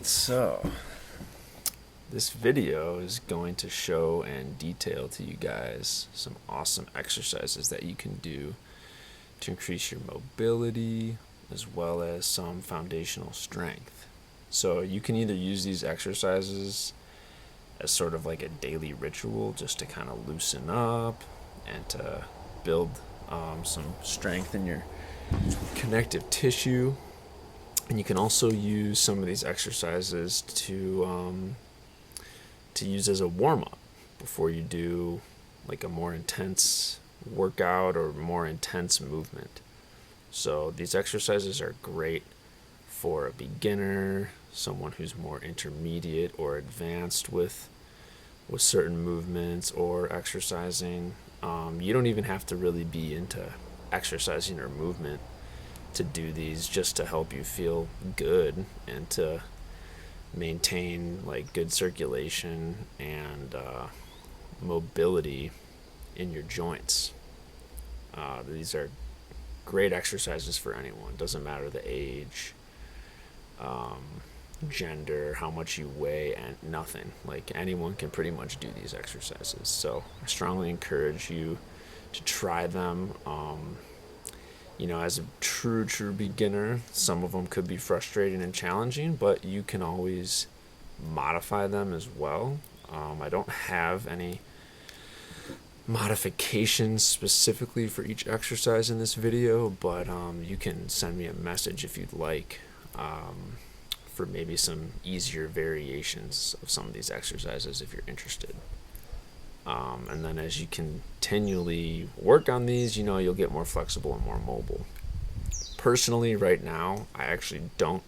So, this video is going to show and detail to you guys some awesome exercises that you can do to increase your mobility as well as some foundational strength. So, you can either use these exercises as sort of like a daily ritual just to kind of loosen up and to build some strength in your connective tissue. And you can also use some of these exercises to use as a warm up before you do like a more intense workout or more intense movement. So these exercises are great for a beginner, someone who's more intermediate or advanced with certain movements or exercising. You don't even have to really be into exercising or movement to do these, just to help you feel good and to maintain like good circulation and mobility in your joints. These are great exercises for anyone. Doesn't matter the age, gender, how much you weigh, and nothing. Like anyone can pretty much do these exercises. So I strongly encourage you to try them. As a true beginner, some of them could be frustrating and challenging, but you can always modify them as well. I don't have any modifications specifically for each exercise in this video, but you can send me a message if you'd like, for maybe some easier variations of some of these exercises if you're interested. And then as you continually work on these, you'll get more flexible and more mobile. Personally, right now, I actually don't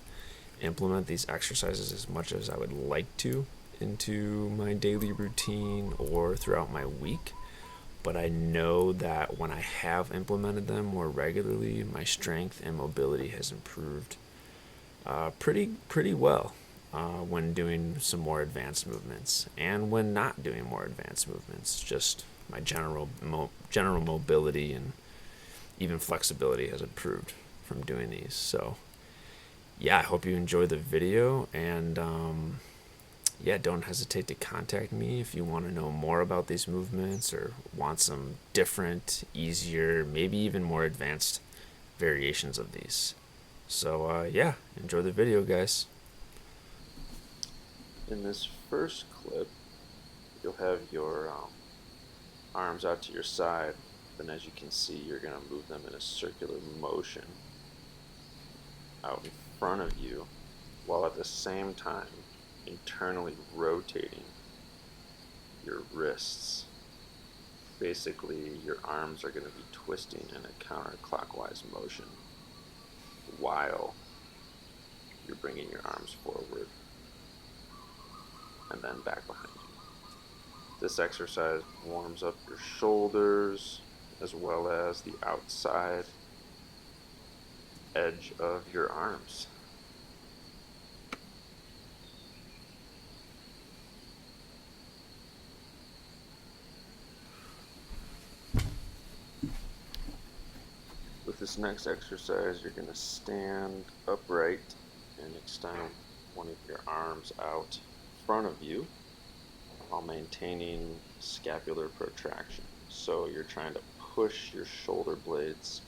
implement these exercises as much as I would like to into my daily routine or throughout my week. But I know that when I have implemented them more regularly, my strength and mobility has improved pretty well when doing some more advanced movements, and when not doing more advanced movements. Just my general mobility and even flexibility has improved from doing these. So yeah, I hope you enjoyed the video, and don't hesitate to contact me if you want to know more about these movements or want some different, easier, maybe even more advanced variations of these. So enjoy the video, guys. In this first clip, you'll have your arms out to your side. Then as you can see, you're going to move them in a circular motion out in front of you, while at the same time internally rotating your wrists. Basically, your arms are going to be twisting in a counterclockwise motion while you're bringing your arms forward and then back behind you. This exercise warms up your shoulders as well as the outside edge of your arms. With this next exercise, you're going to stand upright and extend one of your arms out in front of you while maintaining scapular protraction. So you're trying to push your shoulder blades,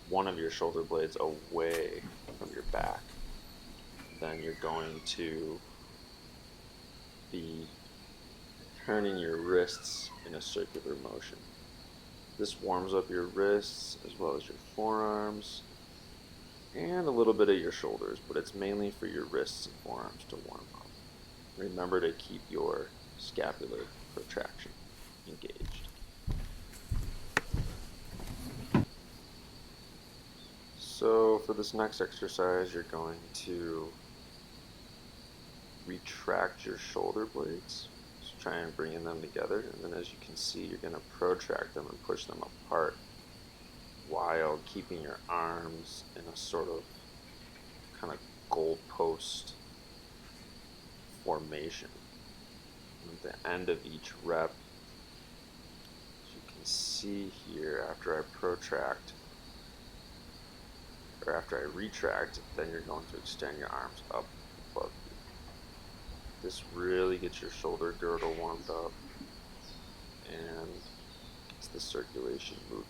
one of your shoulder blades away from your back. Then you're going to be turning your wrists in a circular motion. This warms up your wrists as well as your forearms and a little bit of your shoulders, but it's mainly for your wrists and forearms to warm up. Remember to keep your scapular protraction engaged. So for this next exercise, you're going to retract your shoulder blades. Just try and bring them together, and then as you can see, you're going to protract them and push them apart while keeping your arms in a sort of kind of goalpost formation. And at the end of each rep, as you can see here, after I protract, or after I retract, then you're going to extend your arms up above you. This really gets your shoulder girdle warmed up and gets the circulation moving.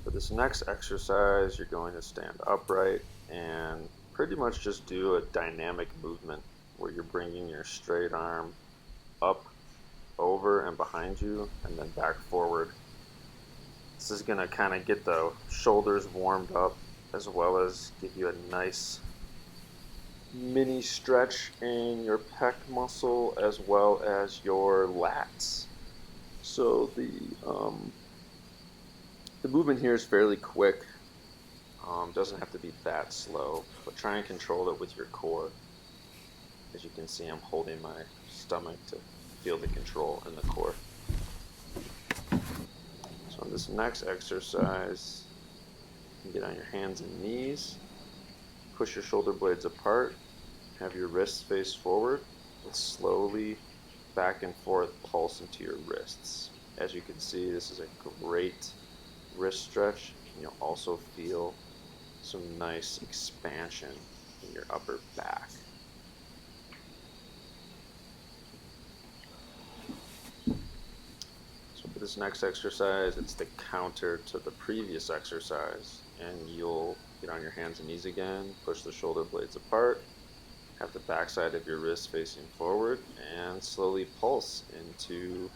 For this next exercise, you're going to stand upright and pretty much just do a dynamic movement where you're bringing your straight arm up, over, and behind you, and then back forward. This is going to kind of get the shoulders warmed up as well as give you a nice mini stretch in your pec muscle as well as your lats. So the movement here is fairly quick. Doesn't have to be that slow, but try and control it with your core. As you can see, I'm holding my stomach to feel the control in the core. So in this next exercise, you can get on your hands and knees, push your shoulder blades apart, have your wrists face forward, and slowly back and forth pulse into your wrists. As you can see, this is a great wrist stretch. You'll also feel some nice expansion in your upper back. So for this next exercise, it's the counter to the previous exercise, and you'll get on your hands and knees again, push the shoulder blades apart, have the backside of your wrist facing forward, and slowly pulse into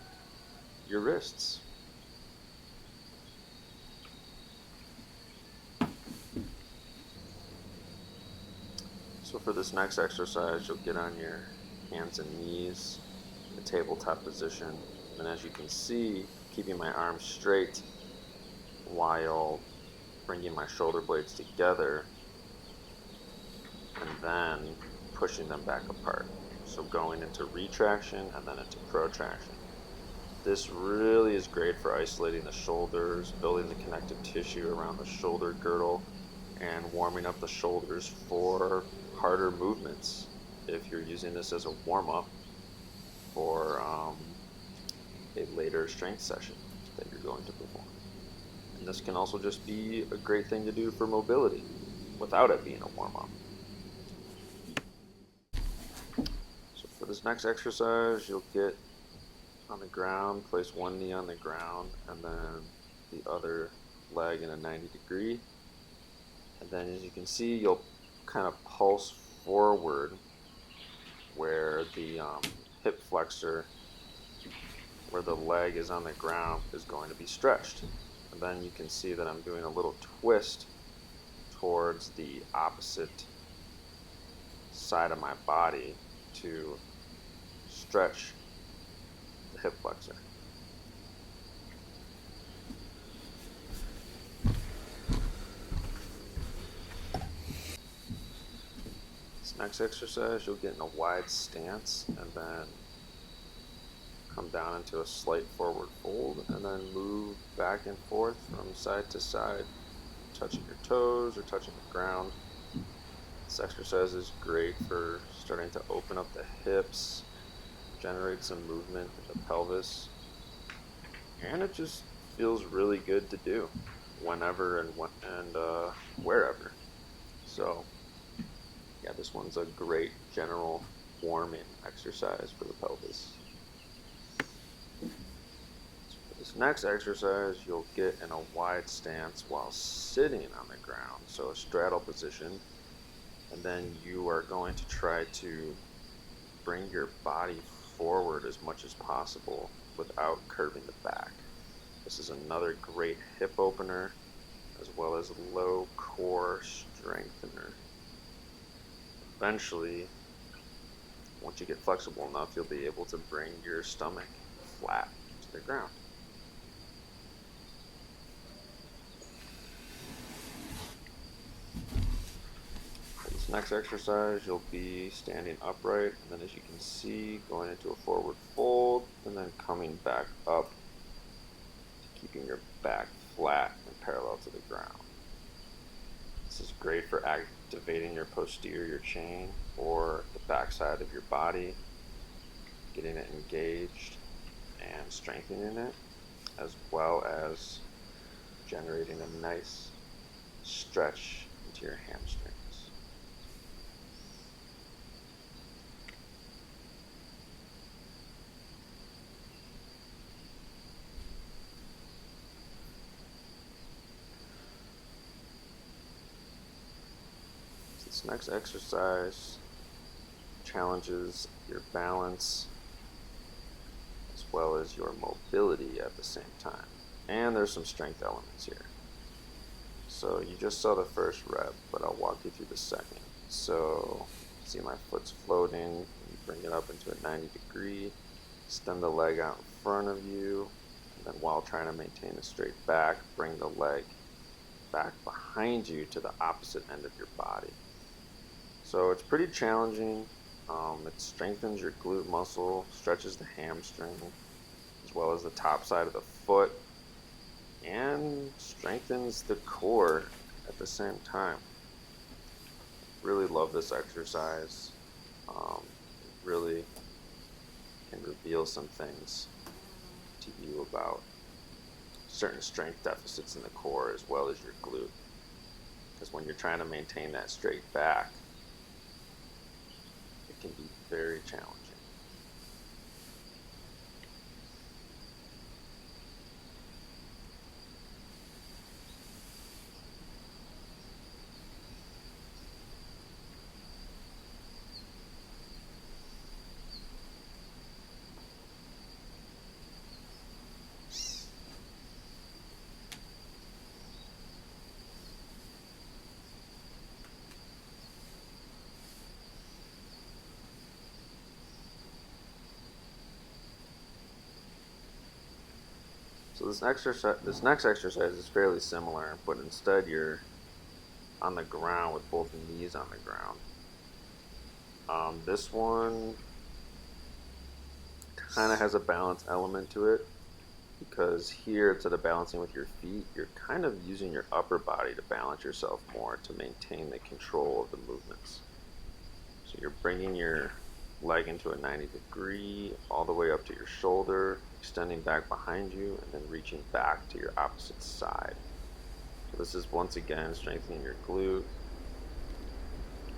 your wrists. So for this next exercise, you'll get on your hands and knees in the tabletop position. And as you can see, keeping my arms straight while bringing my shoulder blades together and then pushing them back apart. So going into retraction and then into protraction. This really is great for isolating the shoulders, building the connective tissue around the shoulder girdle, and warming up the shoulders for harder movements if you're using this as a warm-up for a later strength session that you're going to perform. And this can also just be a great thing to do for mobility without it being a warm-up. So for this next exercise, you'll get on the ground, place one knee on the ground, and then the other leg in a 90 degree. And then as you can see, you'll kind of pulse forward where the hip flexor, where the leg is on the ground, is going to be stretched. And then you can see that I'm doing a little twist towards the opposite side of my body to stretch the hip flexor. This next exercise, you'll get in a wide stance and then come down into a slight forward fold and then move back and forth from side to side, touching your toes or touching the ground. This exercise is great for starting to open up the hips, generate some movement in the pelvis, and it just feels really good to do whenever and wherever. So yeah, this one's a great general warming exercise for the pelvis. This next exercise, you'll get in a wide stance while sitting on the ground, so a straddle position, and then you are going to try to bring your body forward as much as possible without curving the back. This is another great hip opener as well as low core strengthener. Eventually, once you get flexible enough, you'll be able to bring your stomach flat to the ground. next exercise, you'll be standing upright, and then as you can see, going into a forward fold, and then coming back up, keeping your back flat and parallel to the ground. This is great for activating your posterior chain or the backside of your body, getting it engaged and strengthening it, as well as generating a nice stretch into your hamstrings. This next exercise challenges your balance as well as your mobility at the same time. And there's some strength elements here. So you just saw the first rep, but I'll walk you through the second. So see my foot's floating, you bring it up into a 90-degree, extend the leg out in front of you, and then while trying to maintain a straight back, bring the leg back behind you to the opposite end of your body. So it's pretty challenging. It strengthens your glute muscle, stretches the hamstring, as well as the top side of the foot, and strengthens the core at the same time. Really love this exercise. It really can reveal some things to you about certain strength deficits in the core as well as your glute. Because when you're trying to maintain that straight back, it can be very challenging. So this next exercise is fairly similar, but instead you're on the ground with both knees on the ground. This one kind of has a balance element to it, because here, instead of balancing with your feet, you're kind of using your upper body to balance yourself more to maintain the control of the movements. So you're bringing your leg into a 90-degree all the way up to your shoulder, extending back behind you, and then reaching back to your opposite side. So this is once again strengthening your glute,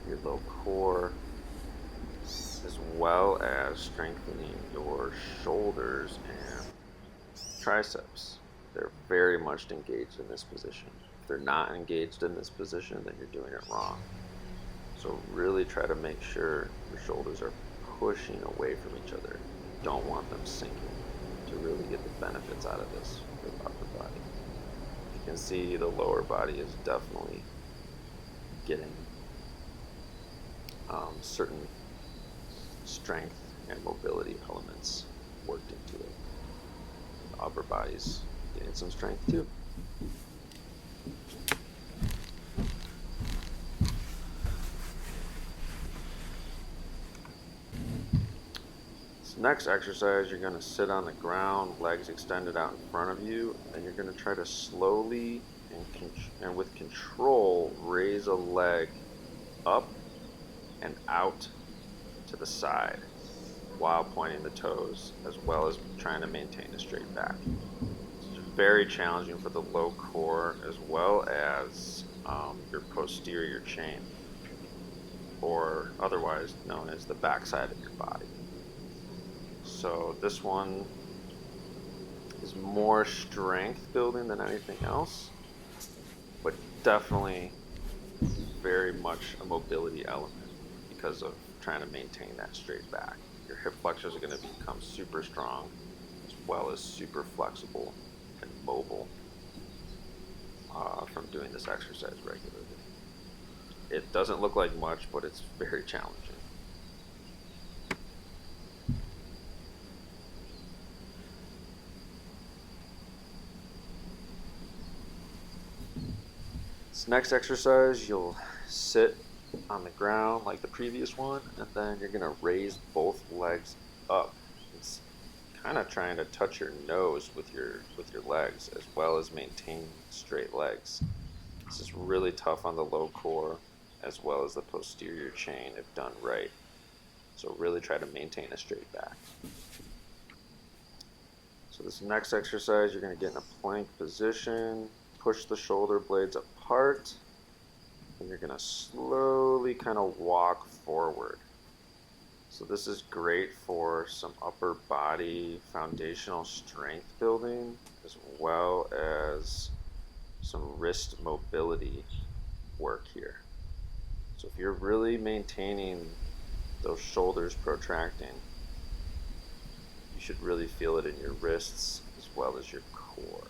your low core, as well as strengthening your shoulders and triceps. They're very much engaged in this position. If they're not engaged in this position, then you're doing it wrong. So really try to make sure your shoulders are pushing away from each other. You don't want them sinking to really get the benefits out of this for the upper body. You can see the lower body is definitely getting certain strength and mobility elements worked into it. The upper body's getting some strength too. This next exercise, you're going to sit on the ground, legs extended out in front of you, and you're going to try to slowly and with control raise a leg up and out to the side while pointing the toes, as well as trying to maintain a straight back. It's very challenging for the low core as well as your posterior chain, or otherwise known as the backside of your body. So this one is more strength building than anything else, but definitely very much a mobility element because of trying to maintain that straight back. Your hip flexors are going to become super strong as well as super flexible and mobile from doing this exercise regularly. It doesn't look like much, but it's very challenging. This next exercise, you'll sit on the ground like the previous one, and then you're going to raise both legs up. It's kind of trying to touch your nose with your legs as well as maintain straight legs. This is really tough on the low core as well as the posterior chain if done right. So really try to maintain a straight back. So this next exercise, you're going to get in a plank position, push the shoulder blades apart, and you're going to slowly kind of walk forward. So this is great for some upper body foundational strength building as well as some wrist mobility work here. So if you're really maintaining those shoulders protracting, you should really feel it in your wrists as well as your core.